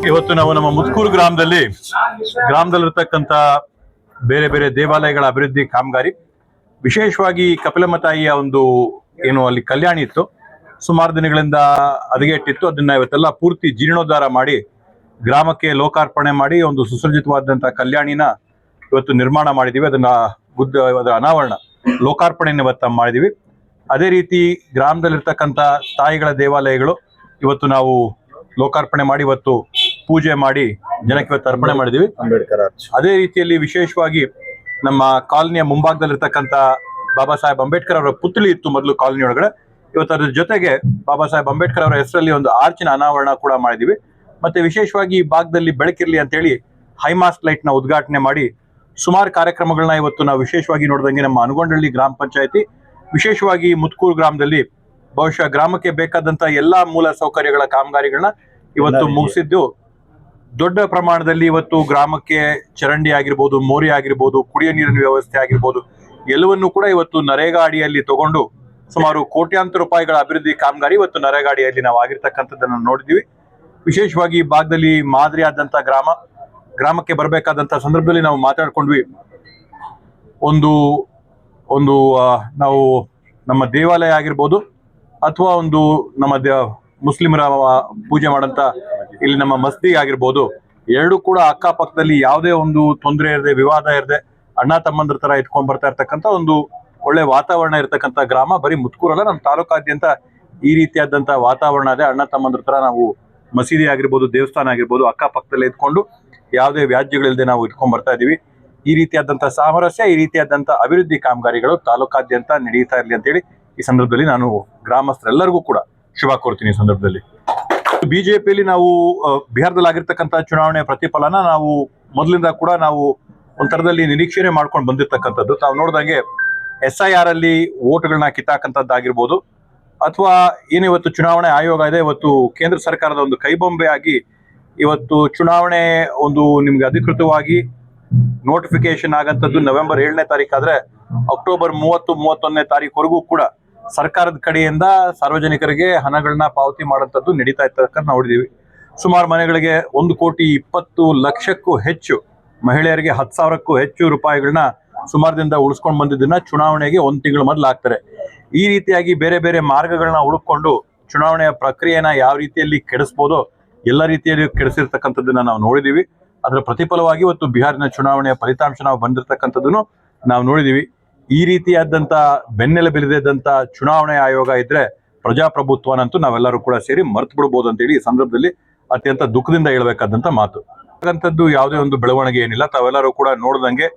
ಇವತ್ತು ನಾವು ನಮ್ಮ ಮುತ್ಕೂರು ಗ್ರಾಮದಲ್ಲಿರ್ತಕ್ಕಂಥ ಬೇರೆ ಬೇರೆ ದೇವಾಲಯಗಳ ಅಭಿವೃದ್ಧಿ ಕಾಮಗಾರಿ, ವಿಶೇಷವಾಗಿ ಕಪಿಲಮ್ಮ ತಾಯಿಯ ಒಂದು ಏನು ಅಲ್ಲಿ ಕಲ್ಯಾಣಿ ಇತ್ತು, ಸುಮಾರು ದಿನಗಳಿಂದ ಹದಗೆಟ್ಟಿತ್ತು. ಅದನ್ನ ಇವತ್ತೆಲ್ಲ ಪೂರ್ತಿ ಜೀರ್ಣೋದ್ಧಾರ ಮಾಡಿ ಗ್ರಾಮಕ್ಕೆ ಲೋಕಾರ್ಪಣೆ ಮಾಡಿ ಒಂದು ಸುಸಜ್ಜಿತವಾದಂಥ ಕಲ್ಯಾಣಿನ ಇವತ್ತು ನಿರ್ಮಾಣ ಮಾಡಿದೀವಿ. ಅದರ ಅನಾವರಣ ಲೋಕಾರ್ಪಣೆಯನ್ನು ಇವತ್ತು ಮಾಡಿದೀವಿ. ಅದೇ ರೀತಿ ಗ್ರಾಮದಲ್ಲಿರ್ತಕ್ಕಂಥ ತಾಯಿಗಳ ದೇವಾಲಯಗಳು ಇವತ್ತು ನಾವು ಲೋಕಾರ್ಪಣೆ ಮಾಡಿ ಇವತ್ತು ಪೂಜೆ ಮಾಡಿ ಜನಕ್ಕೆ ಇವತ್ತು ಅರ್ಪಣೆ ಮಾಡಿದೀವಿ. ಅದೇ ರೀತಿಯಲ್ಲಿ ವಿಶೇಷವಾಗಿ ನಮ್ಮ ಕಾಲನಿಯ ಮುಂಭಾಗದಲ್ಲಿರ್ತಕ್ಕಂಥ ಬಾಬಾ ಸಾಹೇಬ್ ಅಂಬೇಡ್ಕರ್ ಅವರ ಪುತ್ಳಿ ಇತ್ತು ಮೊದಲು ಕಾಲನಿ ಒಳಗಡೆ. ಇವತ್ತು ಅದ್ರ ಜೊತೆಗೆ ಬಾಬಾ ಸಾಹೇಬ್ ಅಂಬೇಡ್ಕರ್ ಅವರ ಹೆಸರಲ್ಲಿ ಒಂದು ಆರ್ಚಿನ ಅನಾವರಣ ಕೂಡ ಮಾಡಿದೀವಿ. ಮತ್ತೆ ವಿಶೇಷವಾಗಿ ಈ ಭಾಗದಲ್ಲಿ ಬೆಳಕಿರ್ಲಿ ಅಂತೇಳಿ ಹೈಮಾಸ್ಟ್ ಲೈಟ್ ನ ಉದ್ಘಾಟನೆ ಮಾಡಿ ಸುಮಾರು ಕಾರ್ಯಕ್ರಮಗಳನ್ನ ಇವತ್ತು ನಾವು ವಿಶೇಷವಾಗಿ ನೋಡಿದಂಗೆ ನಮ್ಮ ಅನಗೊಂಡಳ್ಳಿ ಗ್ರಾಮ ಪಂಚಾಯತಿ, ವಿಶೇಷವಾಗಿ ಮುತ್ಕೂರು ಗ್ರಾಮದಲ್ಲಿ ಬಹುಶಃ ಗ್ರಾಮಕ್ಕೆ ಬೇಕಾದಂತ ಎಲ್ಲಾ ಮೂಲ ಸೌಕರ್ಯಗಳ ಕಾಮಗಾರಿಗಳನ್ನ ಇವತ್ತು ಮುಗಿಸಿದ್ದು. ದೊಡ್ಡ ಪ್ರಮಾಣದಲ್ಲಿ ಇವತ್ತು ಗ್ರಾಮಕ್ಕೆ ಚರಂಡಿ ಆಗಿರ್ಬೋದು, ಮೋರಿ ಆಗಿರ್ಬೋದು, ಕುಡಿಯೋ ನೀರಿನ ವ್ಯವಸ್ಥೆ ಆಗಿರ್ಬೋದು, ಎಲ್ಲವನ್ನೂ ಕೂಡ ಇವತ್ತು ನರೇಗಾ ಅಡಿಯಲ್ಲಿ ತಗೊಂಡು ಸುಮಾರು ಕೋಟ್ಯಾಂತರ ರೂಪಾಯಿಗಳ ಅಭಿವೃದ್ಧಿ ಕಾಮಗಾರಿ ಇವತ್ತು ನರೇಗಾ ಅಡಿಯಲ್ಲಿ ನಾವು ಆಗಿರ್ತಕ್ಕಂಥದ್ದನ್ನು ನೋಡಿದೀವಿ. ವಿಶೇಷವಾಗಿ ಈ ಭಾಗದಲ್ಲಿ ಮಾದರಿ ಆದಂತ ಗ್ರಾಮಕ್ಕೆ ಬರಬೇಕಾದಂತ ಸಂದರ್ಭದಲ್ಲಿ ನಾವು ಮಾತಾಡ್ಕೊಂಡ್ವಿ. ಒಂದು ಒಂದು ನಾವು ನಮ್ಮ ದೇವಾಲಯ ಆಗಿರ್ಬೋದು ಅಥವಾ ಒಂದು ನಮ್ಮ ಮುಸ್ಲಿಮರ ಪೂಜೆ ಮಾಡಂತ ಇಲ್ಲಿ ನಮ್ಮ ಮಸ್ದಿ ಆಗಿರ್ಬೋದು, ಎರಡು ಕೂಡ ಅಕ್ಕಪಕ್ಕದಲ್ಲಿ ಯಾವುದೇ ಒಂದು ತೊಂದರೆ ಇರದೆ, ವಿವಾದ ಇರದೆ, ಅಣ್ಣ ತಮ್ಮಂದ್ರ ತರ ಇಟ್ಕೊಂಡ್ ಬರ್ತಾ ಇರ್ತಕ್ಕಂಥ ಒಂದು ಒಳ್ಳೆ ವಾತಾವರಣ ಇರ್ತಕ್ಕಂಥ ಗ್ರಾಮ. ಬರೀ ಮುತ್ಕೂರಲ್ಲ, ನಮ್ಮ ತಾಲೂಕಾದ್ಯಂತ ಈ ರೀತಿಯಾದಂಥ ವಾತಾವರಣ ಇದೆ. ಅಣ್ಣ ತಮ್ಮಂದ್ರ ತರ ನಾವು ಮಸೀದಿ ಆಗಿರ್ಬೋದು, ದೇವಸ್ಥಾನ ಆಗಿರ್ಬೋದು, ಅಕ್ಕಪಕ್ಕದಲ್ಲೇ ಇದ್ಕೊಂಡು ಯಾವುದೇ ವ್ಯಾಜ್ಯಗಳಿಲ್ಲದೆ ನಾವು ಇಟ್ಕೊಂಡ್ ಬರ್ತಾ ಇದೀವಿ. ಈ ರೀತಿಯಾದಂಥ ಸಾಮರಸ್ಯ, ಈ ರೀತಿಯಾದಂಥ ಅಭಿವೃದ್ಧಿ ಕಾಮಗಾರಿಗಳು ತಾಲೂಕಾದ್ಯಂತ ನಡೀತಾ ಇರಲಿ ಅಂತೇಳಿ ಈ ಸಂದರ್ಭದಲ್ಲಿ ನಾನು ಗ್ರಾಮಸ್ಥರೆಲ್ಲರಿಗೂ ಕೂಡ ಶುಭ ಕೋರ್ತೀನಿ. ಈ ಸಂದರ್ಭದಲ್ಲಿ ಬಿಜೆಪಿಯಲ್ಲಿ ನಾವು ಬಿಹಾರದಲ್ಲಿ ಆಗಿರ್ತಕ್ಕಂಥ ಚುನಾವಣೆ ಪ್ರತಿಫಲನ ನಾವು ಮೊದಲಿಂದ ಕೂಡ ನಾವು ಒಂಥರದಲ್ಲಿ ನಿರೀಕ್ಷಣೆ ಮಾಡ್ಕೊಂಡು ಬಂದಿರ್ತಕ್ಕಂಥದ್ದು. ತಾವು ನೋಡಿದಂಗೆ SIR ಅಲ್ಲಿ ವೋಟ್ಗಳನ್ನ ಕಿತ್ತಾಕಂಥದ್ದಾಗಿರ್ಬೋದು, ಅಥವಾ ಏನಿವತ್ತು ಚುನಾವಣೆ ಆಯೋಗ ಇದೆ, ಇವತ್ತು ಕೇಂದ್ರ ಸರ್ಕಾರದ ಒಂದು ಕೈಬೊಂಬೆ ಆಗಿ ಇವತ್ತು ಚುನಾವಣೆ ಒಂದು ನಿಮ್ಗೆ ಅಧಿಕೃತವಾಗಿ ನೋಟಿಫಿಕೇಶನ್ ಆಗಂತದ್ದು ನವೆಂಬರ್ 7ನೇ ತಾರೀಕು ಆದ್ರೆ ಅಕ್ಟೋಬರ್ 30-31ನೇ ತಾರೀಕುವರೆಗೂ ಕೂಡ ಸರ್ಕಾರದ ಕಡೆಯಿಂದ ಸಾರ್ವಜನಿಕರಿಗೆ ಹಣಗಳನ್ನ ಪಾವತಿ ಮಾಡುವಂಥದ್ದು ನಡೀತಾ ಇರ್ತಕ್ಕಂಥ ನೋಡಿದೀವಿ. ಸುಮಾರು ಮನೆಗಳಿಗೆ 1,20,00,000ಕ್ಕೂ ಹೆಚ್ಚು, ಮಹಿಳೆಯರಿಗೆ 10,000ಕ್ಕೂ ಹೆಚ್ಚು ರೂಪಾಯಿಗಳನ್ನ ಸುಮಾರು ದಿನದಿಂದ ಉಳಿಸ್ಕೊಂಡು ಬಂದಿದ್ದನ್ನ ಚುನಾವಣೆಗೆ 1 ತಿಂಗಳ ಮೊದಲು ಹಾಕ್ತಾರೆ. ಈ ರೀತಿಯಾಗಿ ಬೇರೆ ಬೇರೆ ಮಾರ್ಗಗಳನ್ನ ಹುಡುಕೊಂಡು ಚುನಾವಣೆಯ ಪ್ರಕ್ರಿಯೆನ ಯಾವ ರೀತಿಯಲ್ಲಿ ಕೆಡಿಸ್ಬೋದೋ ಎಲ್ಲ ರೀತಿಯಲ್ಲಿ ಕೆಡಿಸಿರ್ತಕ್ಕಂಥದ್ದನ್ನ ನಾವು ನೋಡಿದೀವಿ. ಅದರ ಪ್ರತಿಫಲವಾಗಿ ಇವತ್ತು ಬಿಹಾರಿನ ಚುನಾವಣೆಯ ಫಲಿತಾಂಶ ನಾವು ಬಂದಿರತಕ್ಕಂಥದ್ದನ್ನು ನಾವು ನೋಡಿದೀವಿ. ಈ ರೀತಿಯಾದಂಥ ಬೆನ್ನೆಲುಬಿಲ್ಲದಂಥ ಚುನಾವಣೆ ಆಯೋಗ ಇದ್ರೆ ಪ್ರಜಾಪ್ರಭುತ್ವನಂತೂ ನಾವೆಲ್ಲರೂ ಕೂಡ ಸೇರಿ ಮರ್ತು ಬಿಡ್ಬೋದು ಅಂತೇಳಿ ಈ ಸಂದರ್ಭದಲ್ಲಿ ಅತ್ಯಂತ ದುಃಖದಿಂದ ಹೇಳಬೇಕಾದಂಥ ಮಾತು. ಹಾಗಂತದ್ದು ಯಾವುದೇ ಒಂದು ಬೆಳವಣಿಗೆ ಏನಿಲ್ಲ. ತಾವೆಲ್ಲರೂ ಕೂಡ ನೋಡ್ದಂಗೆ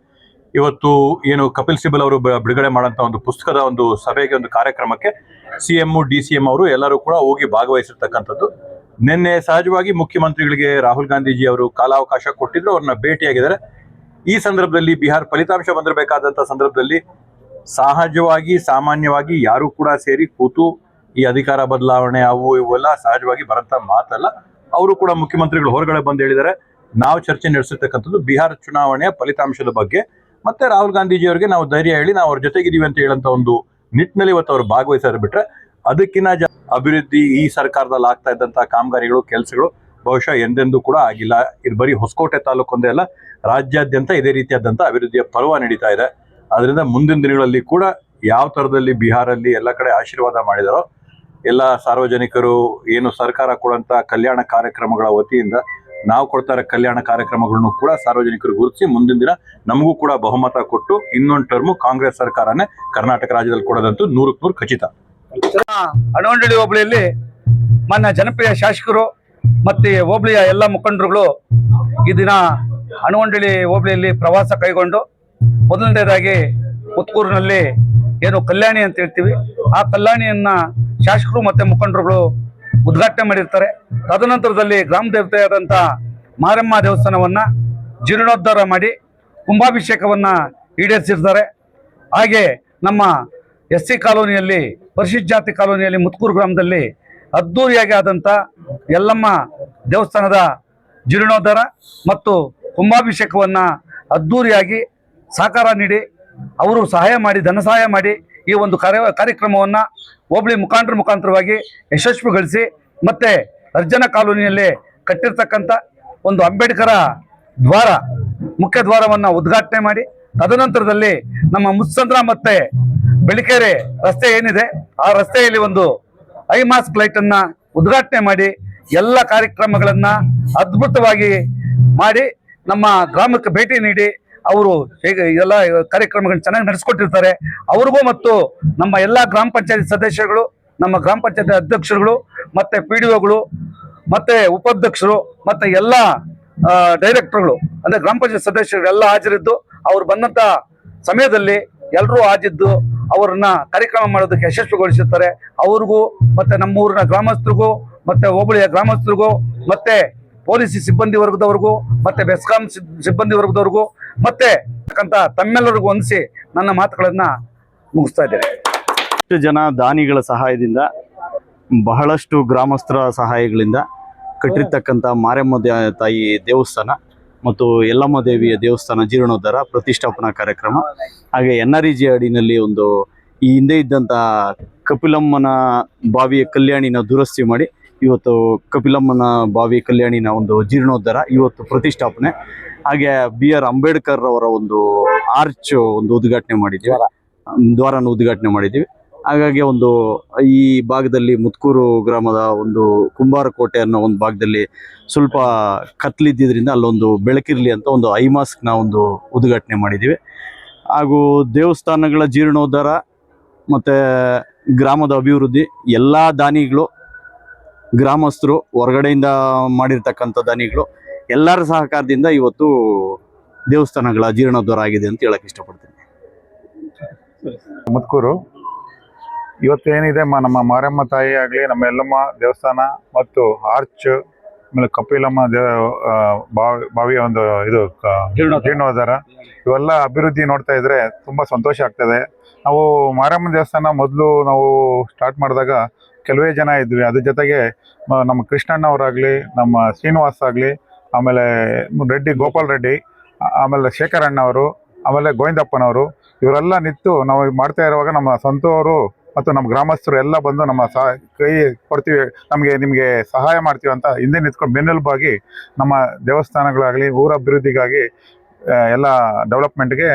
ಇವತ್ತು ಏನು ಕಪಿಲ್ ಸಿಬಲ್ ಅವರು ಬಿಡುಗಡೆ ಮಾಡೋಂಥ ಒಂದು ಪುಸ್ತಕದ ಒಂದು ಸಭೆಗೆ, ಒಂದು ಕಾರ್ಯಕ್ರಮಕ್ಕೆ CM DCM ಅವರು ಎಲ್ಲರೂ ಕೂಡ ಹೋಗಿ ಭಾಗವಹಿಸಿರ್ತಕ್ಕಂಥದ್ದು. ನಿನ್ನೆ ಸಹಜವಾಗಿ ಮುಖ್ಯಮಂತ್ರಿಗಳಿಗೆ ರಾಹುಲ್ ಗಾಂಧೀಜಿ ಅವರು ಕಾಲಾವಕಾಶ ಕೊಟ್ಟಿದ್ರು, ಅವ್ರನ್ನ ಭೇಟಿಯಾಗಿದ್ದಾರೆ. ಈ ಸಂದರ್ಭದಲ್ಲಿ ಬಿಹಾರ ಫಲಿತಾಂಶ ಬಂದಿರಬೇಕಾದಂಥ ಸಂದರ್ಭದಲ್ಲಿ ಸಹಜವಾಗಿ ಸಾಮಾನ್ಯವಾಗಿ ಯಾರು ಕೂಡ ಸೇರಿ ಕೂತು ಈ ಅಧಿಕಾರ ಬದಲಾವಣೆ ಅವು ಇವೆಲ್ಲ ಸಹಜವಾಗಿ ಬರಂತ ಮಾತಲ್ಲ. ಅವರು ಕೂಡ ಮುಖ್ಯಮಂತ್ರಿಗಳು ಹೊರಗಡೆ ಬಂದು ಹೇಳಿದ್ದಾರೆ, ನಾವು ಚರ್ಚೆ ನಡೆಸಿರ್ತಕ್ಕಂಥದ್ದು ಬಿಹಾರ ಚುನಾವಣೆಯ ಫಲಿತಾಂಶದ ಬಗ್ಗೆ, ಮತ್ತೆ ರಾಹುಲ್ ಗಾಂಧೀಜಿ ಅವರಿಗೆ ನಾವು ಧೈರ್ಯ ಹೇಳಿ ನಾವು ಅವ್ರ ಜೊತೆಗಿದೀವಿ ಅಂತ ಹೇಳಂತ ಒಂದು ನಿಟ್ಟಿನಲ್ಲಿ ಇವತ್ತು ಅವರು ಭಾಗವಹಿಸಿದ್ರೆ ಬಿಟ್ರೆ ಅದಕ್ಕಿಂತ ಅಭಿವೃದ್ಧಿ ಈ ಸರ್ಕಾರದಲ್ಲಿ ಆಗ್ತಾ ಇದ್ದಂಥ ಕಾಮಗಾರಿಗಳು, ಕೆಲಸಗಳು ಬಹುಶಃ ಎಂದೆಂದೂ ಕೂಡ ಆಗಿಲ್ಲ. ಇದು ಬರೀ ಹೊಸಕೋಟೆ ತಾಲೂಕೊಂದೇ ಅಲ್ಲ, ರಾಜ್ಯಾದ್ಯಂತ ಇದೇ ರೀತಿಯಾದಂಥ ಅಭಿವೃದ್ಧಿಯ ಪರ್ವ ನಡೀತಾ ಇದೆ. ಅದರಿಂದ ಮುಂದಿನ ದಿನಗಳಲ್ಲಿ ಕೂಡ ಯಾವ ಥರದಲ್ಲಿ ಬಿಹಾರಲ್ಲಿ ಎಲ್ಲ ಕಡೆ ಆಶೀರ್ವಾದ ಮಾಡಿದಾರೋ ಎಲ್ಲ ಸಾರ್ವಜನಿಕರು ಏನು ಸರ್ಕಾರ ಕೊಡುವಂಥ ಕಲ್ಯಾಣ ಕಾರ್ಯಕ್ರಮಗಳ ವತಿಯಿಂದ ನಾವು ಕೊಡ್ತಾರೆ ಕಲ್ಯಾಣ ಕಾರ್ಯಕ್ರಮಗಳನ್ನು ಕೂಡ ಸಾರ್ವಜನಿಕರು ಗುರುತಿಸಿ ಮುಂದಿನ ದಿನ ನಮಗೂ ಕೂಡ ಬಹುಮತ ಕೊಟ್ಟು ಇನ್ನೊಂದು ಟರ್ಮು ಕಾಂಗ್ರೆಸ್ ಸರ್ಕಾರನೇ ಕರ್ನಾಟಕ ರಾಜ್ಯದಲ್ಲಿ ಕೊಡೋದಂತೂ 100ಕ್ಕೆ 100 ಖಚಿತ. ಹನಗಂಡಿ ಹೋಬಳಿಯಲ್ಲಿ ಮಾನ್ಯ ಜನಪ್ರಿಯ ಶಾಸಕರು ಮತ್ತೆ ಹೋಬಳಿಯ ಎಲ್ಲ ಮುಖಂಡರುಗಳು ಈ ದಿನ ಹನಗಂಡಿ ಹೋಬಳಿಯಲ್ಲಿ ಪ್ರವಾಸ ಕೈಗೊಂಡು ಮೊದಲನೇದಾಗಿ ಮುತ್ಕೂರಿನಲ್ಲಿ ಏನು ಕಲ್ಯಾಣಿ ಅಂತ ಹೇಳ್ತೀವಿ, ಆ ಕಲ್ಯಾಣಿಯನ್ನ ಶಾಸಕರು ಮತ್ತೆ ಮುಖಂಡರುಗಳು ಉದ್ಘಾಟನೆ ಮಾಡಿರ್ತಾರೆ. ತದನಂತರದಲ್ಲಿ ಗ್ರಾಮ ದೇವತೆಯಾದಂಥ ಮಾರಮ್ಮ ದೇವಸ್ಥಾನವನ್ನ ಜೀರ್ಣೋದ್ಧಾರ ಮಾಡಿ ಕುಂಭಾಭಿಷೇಕವನ್ನ ಈಡೇರಿಸಿರ್ತಾರೆ. ಹಾಗೆ ನಮ್ಮ SC ಕಾಲೋನಿಯಲ್ಲಿ, ಪರಿಶಿಷ್ಟ ಜಾತಿ ಕಾಲೋನಿಯಲ್ಲಿ ಮುತ್ಕೂರು ಗ್ರಾಮದಲ್ಲಿ ಅದ್ದೂರಿಯಾಗಿ ಆದಂಥ ಯಲ್ಲಮ್ಮ ದೇವಸ್ಥಾನದ ಜೀರ್ಣೋದ್ಧಾರ ಮತ್ತು ಕುಂಭಾಭಿಷೇಕವನ್ನ ಅದ್ದೂರಿಯಾಗಿ ಸಹಕಾರ ನೀಡಿ ಅವರು ಸಹಾಯ ಮಾಡಿ, ಧನ ಸಹಾಯ ಮಾಡಿ ಈ ಒಂದು ಕಾರ್ಯಕ್ರಮವನ್ನು ಹೋಬಳಿ ಮುಖಾಂತರವಾಗಿ ಯಶಸ್ವಿಗೊಳಿಸಿ, ಮತ್ತೆ ಅರ್ಜನ ಕಾಲೋನಿಯಲ್ಲಿ ಕಟ್ಟಿರ್ತಕ್ಕಂಥ ಒಂದು ಅಂಬೇಡ್ಕರ ದ್ವಾರ, ಮುಖ್ಯ ದ್ವಾರವನ್ನು ಉದ್ಘಾಟನೆ ಮಾಡಿ, ತದನಂತರದಲ್ಲಿ ನಮ್ಮ ಮುತ್ಸಂದ್ರ ಮತ್ತೆ ಬೆಳಿಕೆರೆ ರಸ್ತೆ ಏನಿದೆ ಆ ರಸ್ತೆಯಲ್ಲಿ ಒಂದು ಐಮಾಸ್ಕ್ ಲೈಟ್ ಅನ್ನ ಉದ್ಘಾಟನೆ ಮಾಡಿ ಎಲ್ಲ ಕಾರ್ಯಕ್ರಮಗಳನ್ನ ಅದ್ಭುತವಾಗಿ ಮಾಡಿ ನಮ್ಮ ಗ್ರಾಮಕ್ಕೆ ಭೇಟಿ ನೀಡಿ ಅವರು ಹೇಗೆ ಎಲ್ಲ ಕಾರ್ಯಕ್ರಮಗಳನ್ನ ಚೆನ್ನಾಗಿ ನಡೆಸ್ಕೊಟ್ಟಿರ್ತಾರೆ. ಅವ್ರಿಗೂ ಮತ್ತು ನಮ್ಮ ಎಲ್ಲ ಗ್ರಾಮ ಪಂಚಾಯತ್ ಸದಸ್ಯರುಗಳು, ನಮ್ಮ ಗ್ರಾಮ ಪಂಚಾಯತ್ ಅಧ್ಯಕ್ಷರುಗಳು, ಮತ್ತೆ PDOಗಳು, ಮತ್ತೆ ಉಪಾಧ್ಯಕ್ಷರು, ಮತ್ತೆ ಎಲ್ಲ ಡೈರೆಕ್ಟರ್ಗಳು ಅಂದ್ರೆ ಗ್ರಾಮ ಪಂಚಾಯತ್ ಸದಸ್ಯರು ಎಲ್ಲ ಹಾಜರಿದ್ದು ಅವ್ರು ಬಂದಂತ ಸಮಯದಲ್ಲಿ ಎಲ್ಲರೂ ಹಾಜಿದ್ದು ಅವರನ್ನ ಕಾರ್ಯಕ್ರಮ ಮಾಡೋದಕ್ಕೆ ಯಶಸ್ವಿಗೊಳಿಸುತ್ತಾರೆ. ಅವ್ರಿಗೂ ಮತ್ತೆ ನಮ್ಮ ಊರಿನ ಗ್ರಾಮಸ್ಥರಿಗೂ ಮತ್ತೆ ಹೋಬಳಿಯ ಗ್ರಾಮಸ್ಥರಿಗೂ ಮತ್ತೆ ಪೊಲೀಸ್ ಸಿಬ್ಬಂದಿ ವರ್ಗದವ್ರಿಗೂ ಮತ್ತೆ ಬೆಸ್ಕಾಂ ಸಿಬ್ಬಂದಿ ವರ್ಗದವ್ರಿಗೂ ಮತ್ತೆ ತಮ್ಮೆಲ್ಲರಿಗೂ ಹೊಂದಿಸಿ ನನ್ನ ಮಾತುಗಳನ್ನ ಮುಗಿಸ್ತಾ ಇದ್ದೇನೆ. ಎಷ್ಟು ಜನ ದಾನಿಗಳ ಸಹಾಯದಿಂದ, ಬಹಳಷ್ಟು ಗ್ರಾಮಸ್ಥರ ಸಹಾಯಗಳಿಂದ ಕಟ್ಟಿರ್ತಕ್ಕಂಥ ಮಾರಮ್ಮ ತಾಯಿ ದೇವಸ್ಥಾನ ಮತ್ತು ಯಲ್ಲಮ್ಮ ದೇವಿಯ ದೇವಸ್ಥಾನ ಜೀರ್ಣೋದ್ಧಾರ ಪ್ರತಿಷ್ಠಾಪನಾ ಕಾರ್ಯಕ್ರಮ, ಹಾಗೆ NREG ಅಡಿನಲ್ಲಿ ಒಂದು ಈ ಹಿಂದೆ ಇದ್ದಂಥ ಕಪಿಲಮ್ಮನ ಬಾವಿಯ ಕಲ್ಯಾಣಿನ ದುರಸ್ತಿ ಮಾಡಿ ಇವತ್ತು ಕಪಿಲಮ್ಮನ ಬಾವಿ ಕಲ್ಯಾಣಿನ ಒಂದು ಜೀರ್ಣೋದ್ಧಾರ ಇವತ್ತು ಪ್ರತಿಷ್ಠಾಪನೆ, ಹಾಗೆ BR ಅಂಬೇಡ್ಕರ್ ಅವರ ಒಂದು ಆರ್ಚ್ ಒಂದು ಉದ್ಘಾಟನೆ ಮಾಡಿದ್ದೀವಿ. ದ್ವಾರನ ಉದ್ಘಾಟನೆ ಮಾಡಿದ್ದೀವಿ. ಹಾಗಾಗಿ ಒಂದು ಈ ಭಾಗದಲ್ಲಿ ಮುತ್ಕೂರು ಗ್ರಾಮದ ಒಂದು ಕುಂಬಾರ ಕೋಟೆ ಅನ್ನೋ ಒಂದು ಭಾಗದಲ್ಲಿ ಸ್ವಲ್ಪ ಕತ್ಲಿದ್ದಿದ್ರಿಂದ ಅಲ್ಲೊಂದು ಬೆಳಕಿರಲಿ ಅಂತ ಒಂದು ಐ ಮಾಸ್ಕ್ನ ಒಂದು ಉದ್ಘಾಟನೆ ಮಾಡಿದ್ದೀವಿ. ಹಾಗೂ ದೇವಸ್ಥಾನಗಳ ಜೀರ್ಣೋದ್ಧಾರ ಮತ್ತು ಗ್ರಾಮದ ಅಭಿವೃದ್ಧಿ ಎಲ್ಲ ದಾನಿಗಳು, ಗ್ರಾಮಸ್ಥರು, ಹೊರಗಡೆಯಿಂದ ಮಾಡಿರ್ತಕ್ಕಂಥ ದಾನಿಗಳು ಎಲ್ಲರ ಸಹಕಾರದಿಂದ ಇವತ್ತು ದೇವಸ್ಥಾನಗಳ ಜೀರ್ಣೋದ್ಧಾರ ಆಗಿದೆ ಅಂತ ಹೇಳಕ್ಕೆ ಇಷ್ಟಪಡ್ತೀನಿ. ಮುತ್ಕೂರು ಇವತ್ತೇನಿದೆ ನಮ್ಮ ಮಾರಮ್ಮ ತಾಯಿ ಆಗಲಿ, ನಮ್ಮ ಎಲ್ಲಮ್ಮ ದೇವಸ್ಥಾನ ಮತ್ತು ಆರ್ಚ್, ಆಮೇಲೆ ಕಪಿಲಮ್ಮ ಬಾವಿಯ ಒಂದು ಇದು ಜೀರ್ಣೋದ್ಧಾರ, ಇವೆಲ್ಲ ಅಭಿವೃದ್ಧಿ ನೋಡ್ತಾ ಇದ್ರೆ ತುಂಬ ಸಂತೋಷ ಆಗ್ತದೆ. ನಾವು ಮಾರಮ್ಮ ದೇವಸ್ಥಾನ ಮೊದಲು ನಾವು ಸ್ಟಾರ್ಟ್ ಮಾಡಿದಾಗ ಕೆಲವೇ ಜನ ಇದ್ವಿ. ಅದ್ರ ಜೊತೆಗೆ ನಮ್ಮ ಕೃಷ್ಣಣ್ಣವರಾಗಲಿ, ನಮ್ಮ ಶ್ರೀನಿವಾಸ್ ಆಗಲಿ, ಆಮೇಲೆ ರೆಡ್ಡಿ ಗೋಪಾಲ್ ರೆಡ್ಡಿ, ಆಮೇಲೆ ಶೇಖರಣ್ಣವರು, ಆಮೇಲೆ ಗೋವಿಂದಪ್ಪನವರು, ಇವರೆಲ್ಲ ನಿಂತು ನಾವು ಮಾಡ್ತಾ ಇರುವಾಗ ನಮ್ಮ ಸ್ವಂತವರು ಮತ್ತು ನಮ್ಮ ಗ್ರಾಮಸ್ಥರು ಎಲ್ಲ ಬಂದು ನಮ್ಮ ಕೈ ಕೊಡ್ತೀವಿ, ನಿಮಗೆ ಸಹಾಯ ಮಾಡ್ತೀವಿ ಅಂತ ಹಿಂದೆ ನಿಂತ್ಕೊಂಡು ಬೆನ್ನೆಲುಬಾಗಿ ನಮ್ಮ ದೇವಸ್ಥಾನಗಳಾಗಲಿ ಊರ ಅಭಿವೃದ್ಧಿಗಾಗಿ ಎಲ್ಲ ಡೆವಲಪ್ಮೆಂಟ್ಗೆ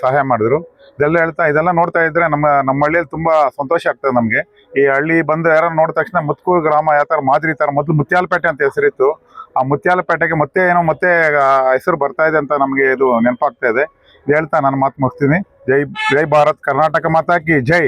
ಸಹಾಯ ಮಾಡಿದ್ರು. ಇದೆಲ್ಲ ನೋಡ್ತಾ ಇದ್ರೆ ನಮ್ಮ ಹಳ್ಳಿಯಲ್ಲಿ ತುಂಬ ಸಂತೋಷ ಆಗ್ತದೆ ನಮಗೆ. ಈ ಹಳ್ಳಿ ಬಂದು ಯಾರು ನೋಡಿದ ತಕ್ಷಣ ಮುತ್ಕೂರು ಗ್ರಾಮ ಯಾವ ಥರ ಮಾದರಿ ಥರ, ಮೊದಲು ಮುತ್ಯಾಲಪೇಟೆ ಅಂತ ಹೆಸರಿತ್ತು, ಆ ಮುತ್ಯಾಲಪೇಟೆಗೆ ಮತ್ತೆ ಹೆಸರು ಬರ್ತಾ ಇದೆ ಅಂತ ನಮಗೆ ಇದು ನೆನಪಾಗ್ತಾ ಇದೆ. ಹೇಳ್ತಾ ನಾನು ಮಾತು ಮುಗಿಸ್ತೀನಿ. ಜೈ ಭಾರತ್, ಕರ್ನಾಟಕ ಮಾತಾ ಕಿ ಜೈ.